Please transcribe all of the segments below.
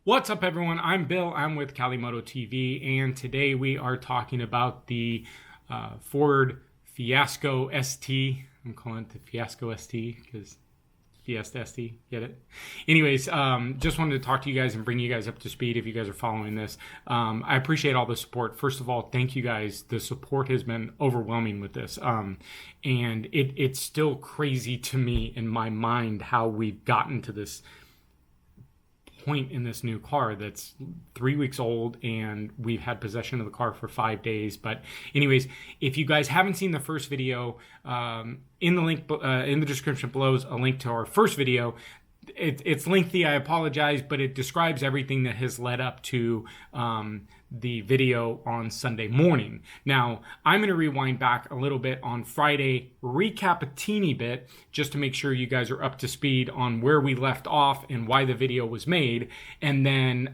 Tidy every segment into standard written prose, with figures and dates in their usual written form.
What's up, everyone? I'm Bill. I'm with Calimoto TV, and today we are talking about the Ford Fiasco ST. I'm calling it the Fiasco ST because Fiesta ST, get it? Anyways, just wanted to talk to you guys and bring you guys up to speed if you guys are following this. I appreciate all the support. First of all, thank you guys. The support has been overwhelming with this. And it's still crazy to me in my mind how we've gotten to this point in this new car that's 3 weeks old, and we've had possession of the car for 5 days. But anyways, if you guys haven't seen the first video, in the link in the description below is a link to our first video. It's lengthy, I apologize, but it describes everything that has led up to the video on Sunday morning. Now, I'm going to rewind back a little bit on Friday, recap a teeny bit, just to make sure you guys are up to speed on where we left off and why the video was made, and then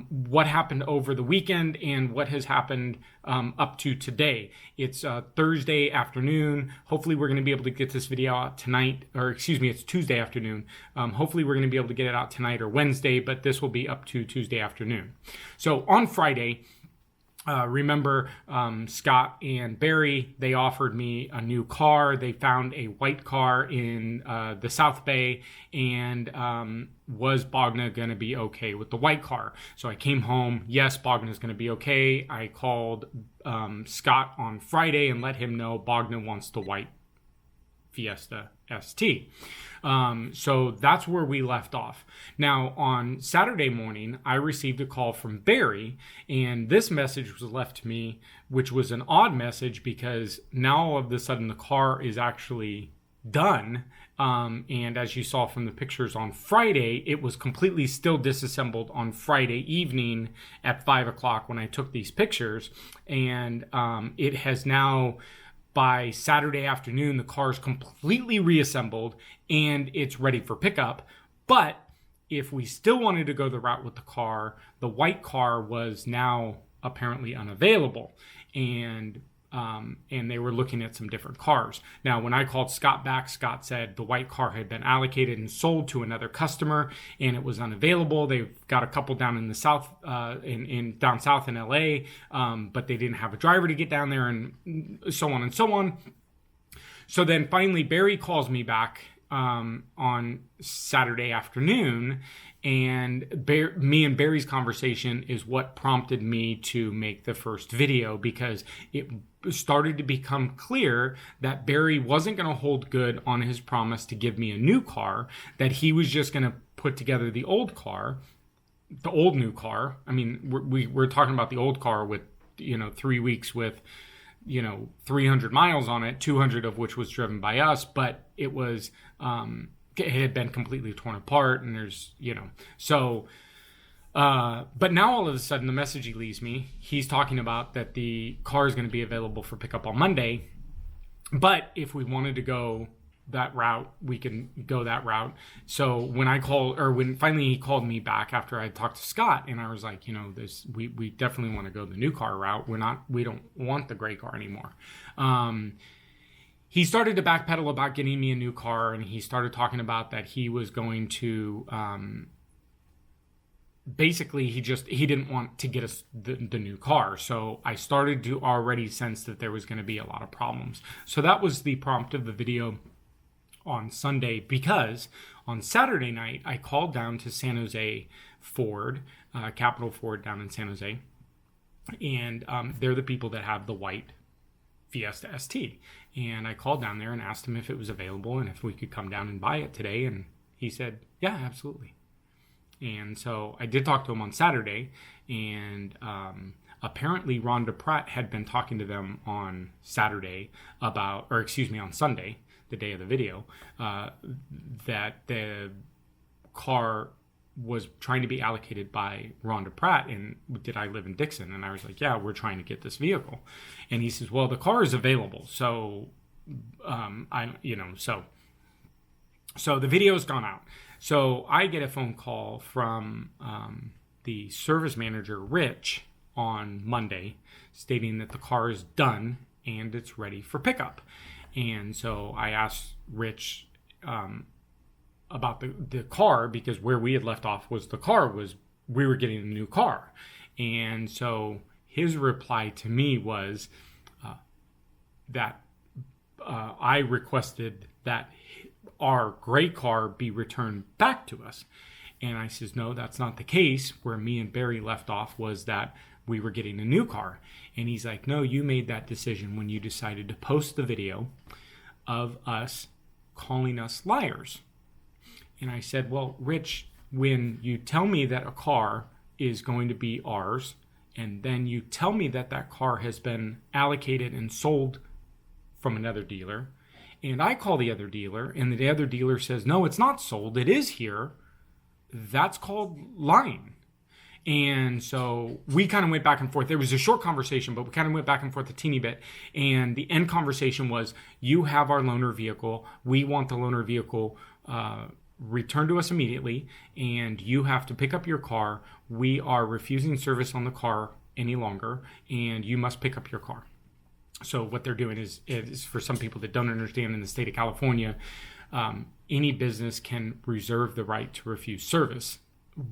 what happened over the weekend and what has happened up to today. It's Thursday afternoon. Hopefully we're going to be able to get this video out tonight, or excuse me, it's Tuesday afternoon. Hopefully we're going to be able to get it out tonight or Wednesday, but this will be up to Tuesday afternoon. So on Friday, remember Scott and Barry, they offered me a new car. They found a white car in the South Bay, and was Bogna going to be okay with the white car? So I came home. Yes, Bogna is going to be okay. I called Scott on Friday and let him know Bogna wants the white Fiesta ST. So that's where we left off. Now, on Saturday morning, I received a call from Barry, and this message was left to me, which was an odd message because now all of a sudden the car is actually done. And as you saw from the pictures on Friday, it was completely still disassembled on Friday evening at 5 o'clock when I took these pictures. And it has now, by Saturday afternoon, the car is completely reassembled and it's ready for pickup. But if we still wanted to go the route with the car, the white car was now apparently unavailable. And they were looking at some different cars. Now, when I called Scott back, Scott said the white car had been allocated and sold to another customer, and it was unavailable. They've got a couple down in the south, down south in LA, but they didn't have a driver to get down there, and so on and so on. So then finally, Barry calls me back on Saturday afternoon, and me and Barry's conversation is what prompted me to make the first video, because it started to become clear that Barry wasn't going to hold good on his promise to give me a new car, that he was just going to put together the old new car. I mean, we're talking about the old car with, 3 weeks with, 300 miles on it, 200 of which was driven by us, but it was, it had been completely torn apart, and there's, so, but now all of a sudden the message he leaves me, he's talking about that the car is going to be available for pickup on Monday, but if we wanted to go that route, we can go that route. So when finally he called me back after I talked to Scott, and I was like, we definitely want to go the new car route. We don't want the gray car anymore. He started to backpedal about getting me a new car, and he started talking about that he was going to, basically he didn't want to get us the new car. So I started to already sense that there was going to be a lot of problems. So that was the prompt of the video on Sunday, because on Saturday night I called down to San Jose Ford, Capital Ford down in San Jose, and they're the people that have the white Fiesta ST. And I called down there and asked him if it was available and if we could come down and buy it today, and he said, yeah, absolutely. And so I did talk to him on Saturday, and apparently Ron DuPratt had been talking to them on Sunday, the day of the video, that the car was trying to be allocated by Ron DuPratt, and did I live in Dixon? And I was like, yeah, we're trying to get this vehicle. And he says, well, the car is available. So, so the video's gone out. So I get a phone call from the service manager, Rich, on Monday, stating that the car is done and it's ready for pickup. And so I asked Rich about the car, because where we had left off was the car was we were getting a new car. And so his reply to me was that I requested that our gray car be returned back to us. And I says, no, that's not the case. Where me and Barry left off was that we were getting a new car. And he's like, no, you made that decision when you decided to post the video of us calling us liars. And I said, well, Rich, when you tell me that a car is going to be ours, and then you tell me that that car has been allocated and sold from another dealer, and I call the other dealer, and the other dealer says, no, it's not sold, it is here, that's called lying. And so we kind of went back and forth. There was a short conversation, but we kind of went back and forth a teeny bit. And the end conversation was, you have our loaner vehicle. We want the loaner vehicle returned to us immediately, and you have to pick up your car. We are refusing service on the car any longer, and you must pick up your car. So what they're doing is for some people that don't understand, in the state of California, any business can reserve the right to refuse service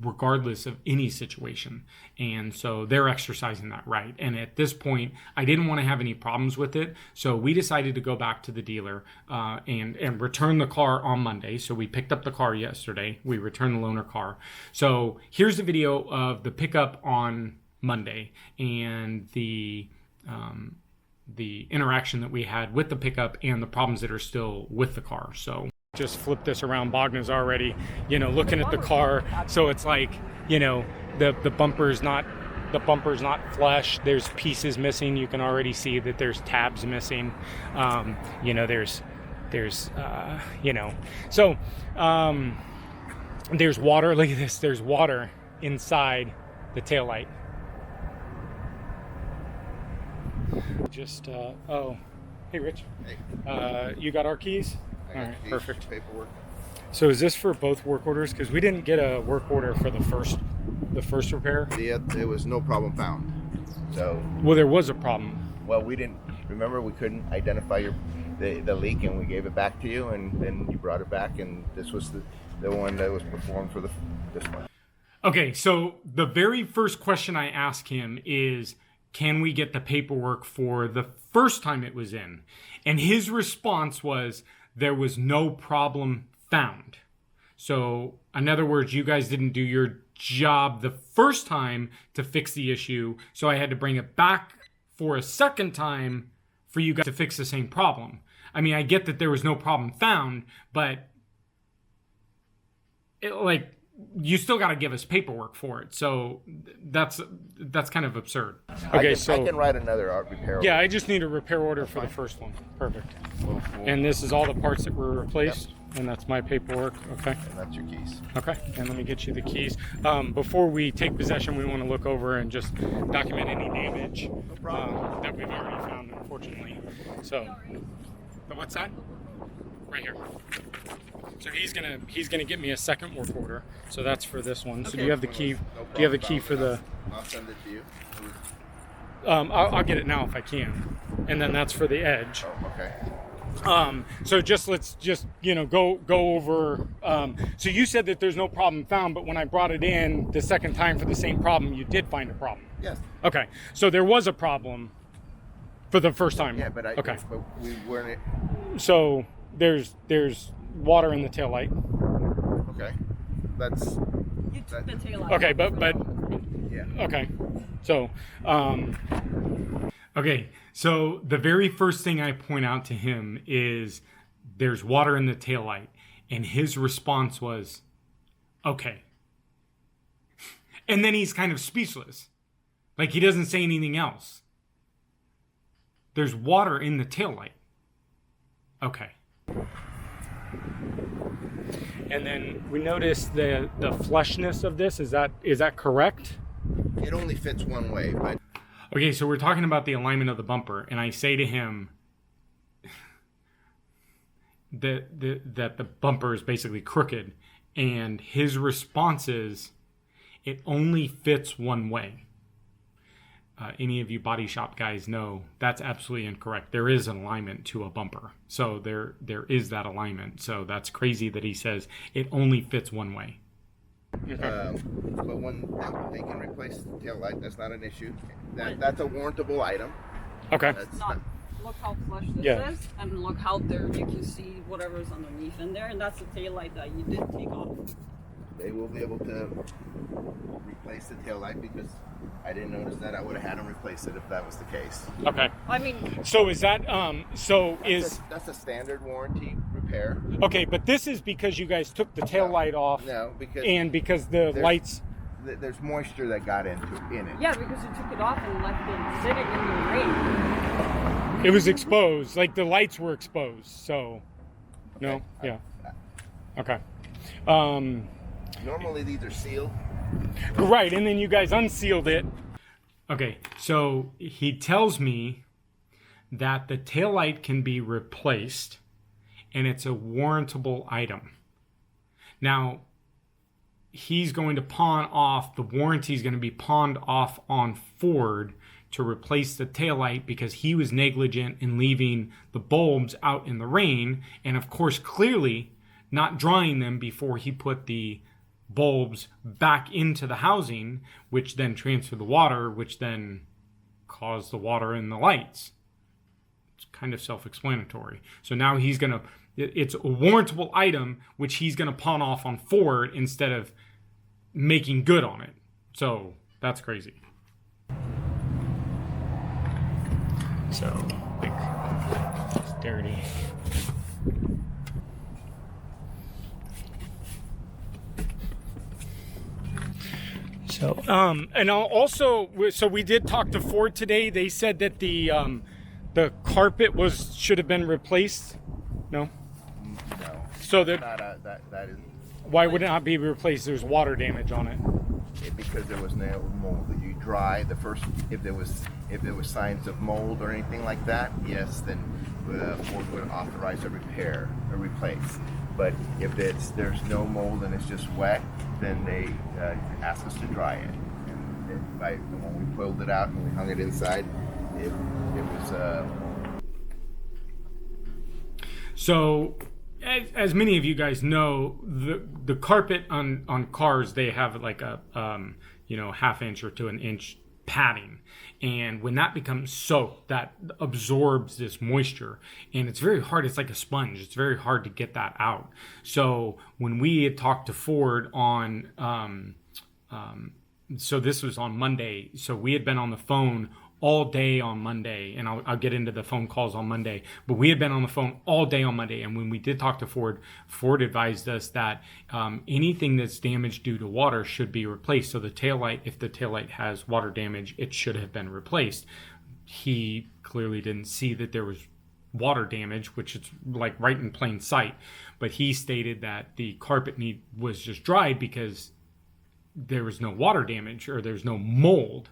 regardless of any situation. And so they're exercising that right. And at this point, I didn't want to have any problems with it. So we decided to go back to the dealer and return the car on Monday. So we picked up the car yesterday. We returned the loaner car. So here's the video of the pickup on Monday and the interaction that we had with the pickup and the problems that are still with the car. So just flip this around. Bogna's already, looking at the car. So it's like, the bumper's not flush. There's pieces missing. You can already see that there's tabs missing. So there's water. Look at this. There's water inside the taillight. Just, hey, Rich. Hey. You got our keys? All right, perfect. Paperwork. So is this for both work orders? Because we didn't get a work order for the first repair. Yeah, there was no problem found. So. Well, there was a problem. Well, we didn't. Remember, we couldn't identify the leak, and we gave it back to you, and then you brought it back, and this was the one that was performed for this one. Okay, so the very first question I ask him is, can we get the paperwork for the first time it was in? And his response was, there was no problem found. So in other words, you guys didn't do your job the first time to fix the issue. So I had to bring it back for a second time for you guys to fix the same problem. I mean, I get that there was no problem found, but you still got to give us paperwork for it. So that's kind of absurd. Okay, I can write another repair order. Yeah, I just need a repair order for the first one. Perfect. And this is all the parts that were replaced, yep. And that's my paperwork. Okay. And that's your keys. Okay, and let me get you the keys. Before we take possession, we want to look over and just document any damage that we've already found, unfortunately. So, but what's that? Right here. So he's gonna get me a second work order. So that's for this one. So do you have the key? Do you have the key for the? I'll send it to you. I'll get it now if I can. And then that's for the edge. Oh, okay. So let's go over. So you said that there's no problem found, but when I brought it in the second time for the same problem, you did find a problem. Yes. Okay. So there was a problem for the first time. Yeah, but but we weren't. So there's water in the taillight. Okay. That's. You took the taillight. Okay, but yeah. Okay. So okay. So the very first thing I point out to him is there's water in the taillight, and his response was, "Okay." And then he's kind of speechless. Like he doesn't say anything else. There's water in the taillight. Okay. And then we noticed the flushness of this. Is that correct? It only fits one way, but. Okay, so we're talking about the alignment of the bumper, and I say to him that the bumper is basically crooked, and his response is, it only fits one way. Any of you body shop guys know that's absolutely incorrect. There is an alignment to a bumper. So there is that alignment. So that's crazy that he says it only fits one way. Okay. But when they can replace the tail light, that's not an issue. That's a warrantable item. Okay. That's Not. Look how flush this is, and look how there you can see whatever's underneath in there, and that's the tail light that you did take off. They will be able to replace the tail light because I didn't notice that. I would have had them replace it if that was the case. Okay. I mean, So is that That's a standard warranty repair. okay? But this is because you guys took the tail light off, No, because because the lights. there's moisture that got in it. yeah, because you took it off and left it sitting in the rain. It was exposed, like the lights were exposed. So, no, Okay. yeah, okay. Normally these are sealed. Right, and then you guys unsealed it. Okay, so he tells me that the taillight can be replaced and it's a warrantable item. Now, he's going to pawn off, the warranty is going to be pawned off on Ford to replace the taillight because he was negligent in leaving the bulbs out in the rain and, of course, clearly not drying them before he put the bulbs back into the housing, which then transferred the water, which then caused the water in the lights. It's kind of self-explanatory. So now it's a warrantable item, which he's going to pawn off on Ford instead of making good on it. So that's crazy. So, big, it's dirty. So, and also, so we did talk to Ford today. They said that the carpet should have been replaced. No. No. So Not that is why would it not be replaced? There's water damage on it. because there was no mold. You dry the first if there was signs of mold or anything like that. Yes, then Ford would authorize a repair or replace. But if there's no mold and it's just wet, then they ask us to dry it. And when we pulled it out and we hung it inside, it was. So, as many of you guys know, the carpet on cars, they have like a half inch or to an inch padding, and when that becomes soaked, that absorbs this moisture, and it's very hard. It's like a sponge. It's very hard to get that out. So when we had talked to Ford on, so this was on Monday. So we had been on the phone all day on Monday, and I'll get into the phone calls on Monday, but we had been on the phone all day on Monday, and when we did talk to Ford advised us that anything that's damaged due to water should be replaced. So the taillight, if the taillight has water damage, it should have been replaced. He clearly didn't see that there was water damage, which is like right in plain sight, but he stated that the carpet was just dried because there was no water damage or there's no mold.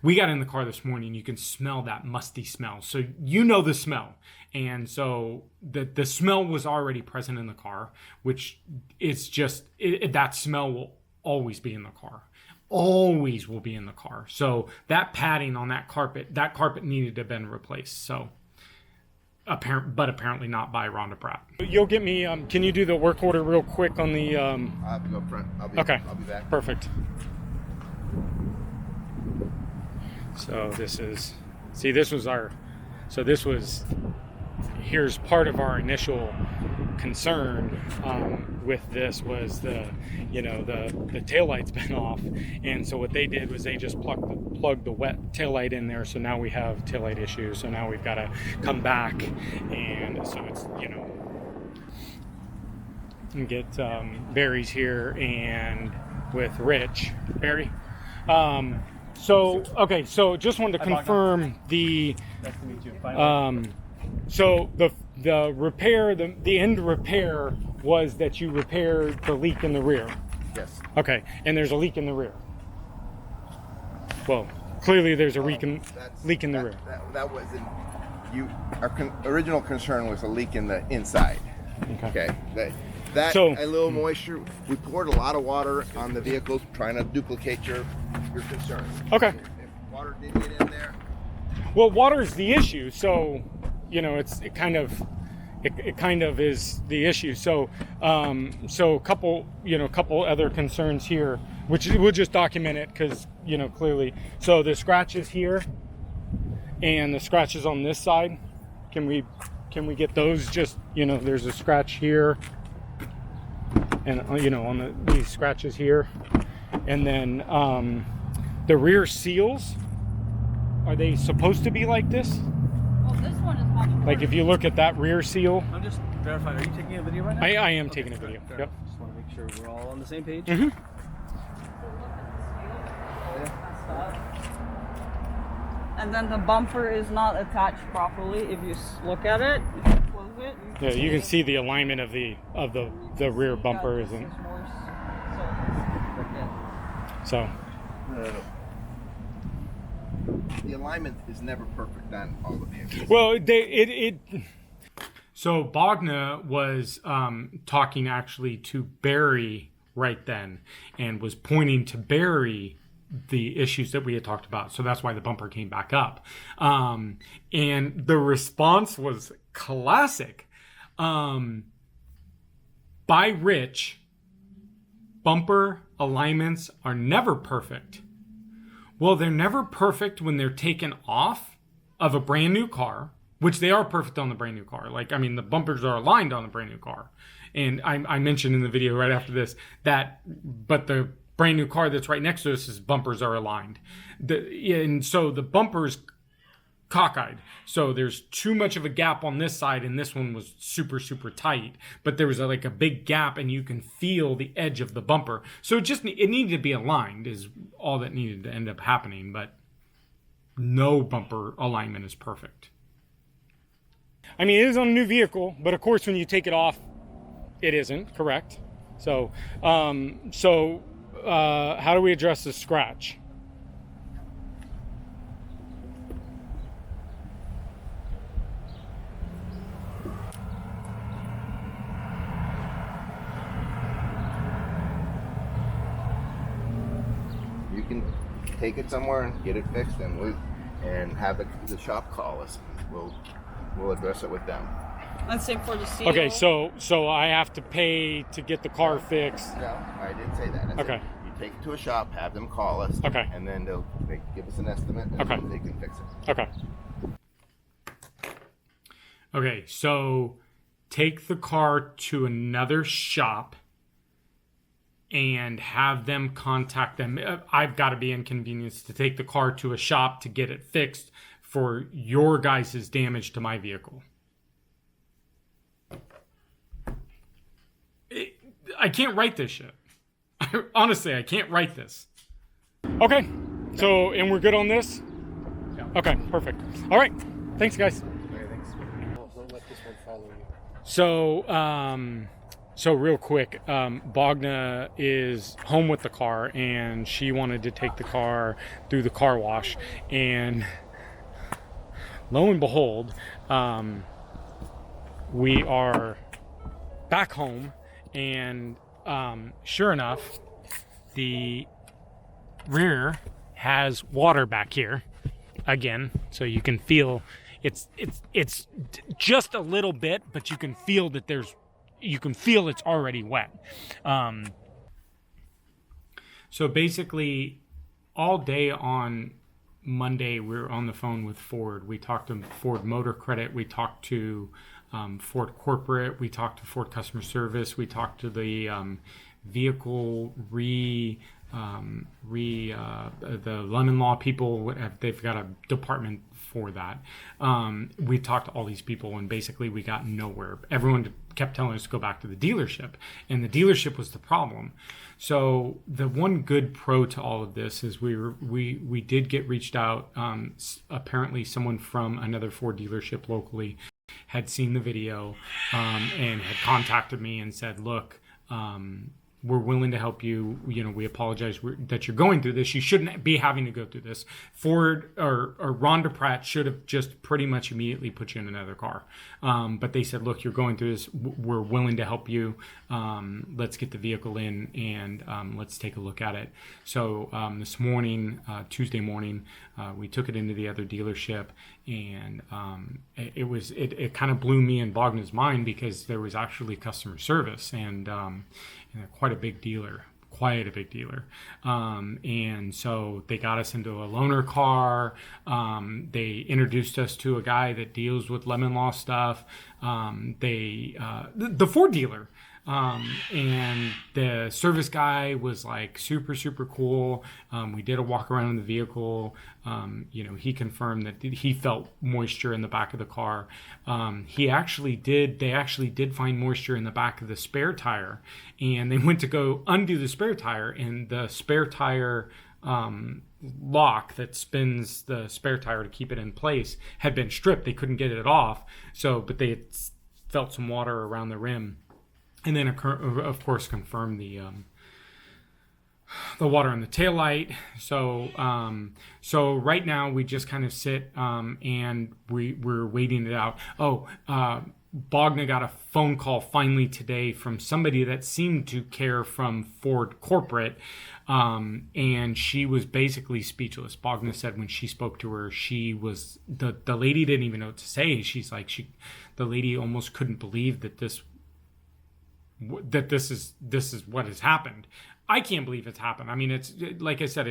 We got in the car this morning. You can smell that musty smell. So you know the smell. And so the smell was already present in the car, which is just, that smell will always be in the car. Always will be in the car. So that padding on that carpet needed to have been replaced. So but apparently not by Ron DuPratt. You'll get me, can you do the work order real quick on the... I'll have to go up front. I'll be back. Perfect. So here's part of our initial concern with this was the taillight's been off, and so what they did was they just plugged the wet taillight in there, so now we have taillight issues, so now we've got to come back, and so it's and get Barry's here and with Barry. So just wanted to confirm the Nice to meet you. so the repair, the end repair was that you repaired the leak in the rear. Yes. Okay, and there's a leak in the rear. Well, clearly there's a leak in the rear. That wasn't you. Our original concern was a leak in the inside. Okay. A little moisture. We poured a lot of water on the vehicles, trying to duplicate your concern. Okay. If water did get in there. Well, water's the issue, so it kind of it kind of is the issue. So so a couple other concerns here, which we'll just document it because clearly. So the scratches here and the scratches on this side, can we get those? Just there's a scratch here, and on these scratches here, and then the rear seals, are they supposed to be like this? Well, this one is much worse. Like if you look at that rear seal. I'm just verifying. Are you taking a video right now? I am taking a video. Fair. Yep. Just want to make sure we're all on the same page. Mm-hmm. And then the bumper is not attached properly. If you look at it, if you close it, Yeah, you can see the alignment of the rear bumper this isn't. is worse. So The alignment is never perfect on all the vehicles. well, So Bogna was talking actually to Barry right then, and was pointing to Barry the issues that we had talked about. So that's why the bumper came back up. And the response was classic. By Rich, bumper alignments are never perfect. Well, they're never perfect when they're taken off of a brand new car, which they are perfect on the brand new car. Like, I mean, the bumpers are aligned on the brand new car. And I mentioned in the video right after this but the brand new car that's right next to us, bumpers are aligned. And so the bumper's cockeyed. So there's too much of a gap on this side, and this one was super, super tight. But there was a big gap, and you can feel the edge of the bumper. So it needed to be aligned is all that needed to end up happening. But no bumper alignment is perfect. I mean, it is on a new vehicle, but of course, when you take it off, it isn't, correct? So, how do we address the scratch? You can take it somewhere and get it fixed, and have the shop call us. We'll address it with them. And same for the seal. Okay, so I have to pay to get the car fixed. No, I didn't say that. I said Okay. you take it to a shop, have them call us. Okay. And then they'll give us an estimate, and Okay. they can fix it. Okay. Okay, so take the car to another shop and have them contact them. I've got to be inconvenienced to take the car to a shop to get it fixed for your guys' damage to my vehicle. I can't write this shit. Honestly, I can't write this. Okay, so, and we're good on this? Yeah. Okay, perfect. All right, thanks, guys. Okay, thanks. Don't let this one follow you. So real quick, Bogna is home with the car, and she wanted to take the car through the car wash, and lo and behold, we are back home, and sure enough, the rear has water back here again, so you can feel it's just a little bit, but you can feel that it's already wet. So basically, all day on Monday, we were on the phone with Ford. We talked to Ford Motor Credit. We talked to Ford Corporate. We talked to Ford Customer Service. We talked to the vehicle the Lemon Law people. They've got a department for that. We talked to all these people, and basically we got nowhere. Everyone kept telling us to go back to the dealership, and the dealership was the problem. So the one good pro to all of this is we did get reached out. Apparently someone from another Ford dealership locally had seen the video and had contacted me and said, look, we're willing to help you. You know, we apologize that you're going through this. You shouldn't be having to go through this. Ford or Ron DuPratt should have just pretty much immediately put you in another car. But they said, look, you're going through this. We're willing to help you. Let's get the vehicle in and let's take a look at it. So this morning, Tuesday morning, we took it into the other dealership, and it kind of blew me and Bogna's mind, because there was actually customer service, and quite a big dealer. And so they got us into a loaner car. They introduced us to a guy that deals with lemon law stuff. The Ford dealer. And the service guy was like super, super cool. We did a walk around in the vehicle. He confirmed that he felt moisture in the back of the car. They actually did find moisture in the back of the spare tire, and they went to go undo the spare tire, and the spare tire lock that spins the spare tire to keep it in place had been stripped. They couldn't get it off. But they had felt some water around the rim. And then, of course, confirm the water on the taillight. So right now we just kind of sit and we're waiting it out. Bogna got a phone call finally today from somebody that seemed to care from Ford corporate, and she was basically speechless. Bogna said when she spoke to her, she was the lady didn't even know what to say. She's like the lady almost couldn't believe that this is what has happened. I can't believe it's happened. I mean, it's like I said,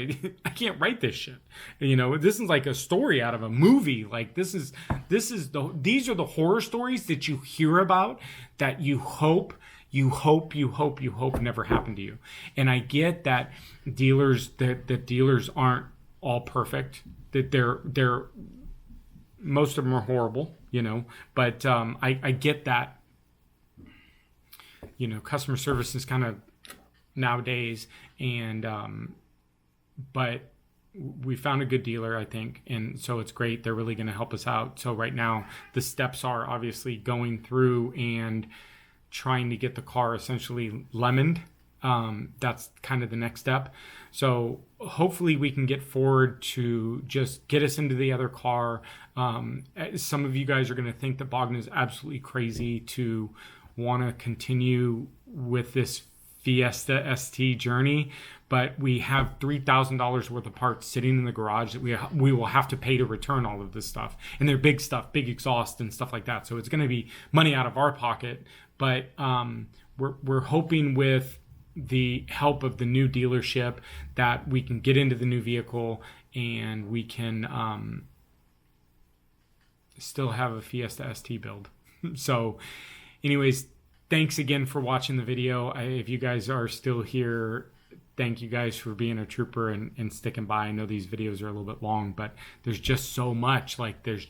I can't write this shit. This is like a story out of a movie. Like these are the horror stories that you hear about that you hope never happen to you. And I get that dealers aren't all perfect. That they're most of them are horrible. But I get that. Customer service is kind of nowadays, and but we found a good dealer, I think, and so it's great. They're really going to help us out. So right now the steps are obviously going through and trying to get the car essentially lemoned. That's kind of the next step. So hopefully we can get Ford to just get us into the other car. Some of you guys are going to think that Bogna is absolutely crazy to want to continue with this Fiesta ST journey, but we have $3,000 worth of parts sitting in the garage that we will have to pay to return all of this stuff, and they're big stuff, big exhaust and stuff like that. So it's going to be money out of our pocket, but we're hoping with the help of the new dealership that we can get into the new vehicle and we can still have a Fiesta ST build. So anyways, thanks again for watching the video. If you guys are still here, thank you guys for being a trooper and sticking by. I know these videos are a little bit long, but there's just so much. There's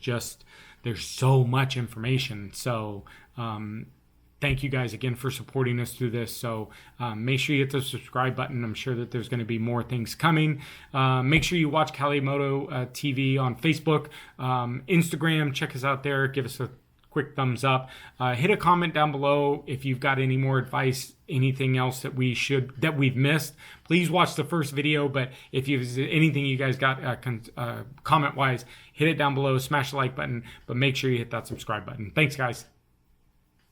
so much information. So thank you guys again for supporting us through this. So make sure you hit the subscribe button. I'm sure that there's going to be more things coming. Make sure you watch Kalimoto TV on Facebook, Instagram. Check us out there. Give us a quick thumbs up. Hit a comment down below if you've got any more advice, anything else that we've missed. Please watch the first video, but if you've anything you guys got comment wise, hit it down below, smash the like button, but make sure you hit that subscribe button. Thanks guys.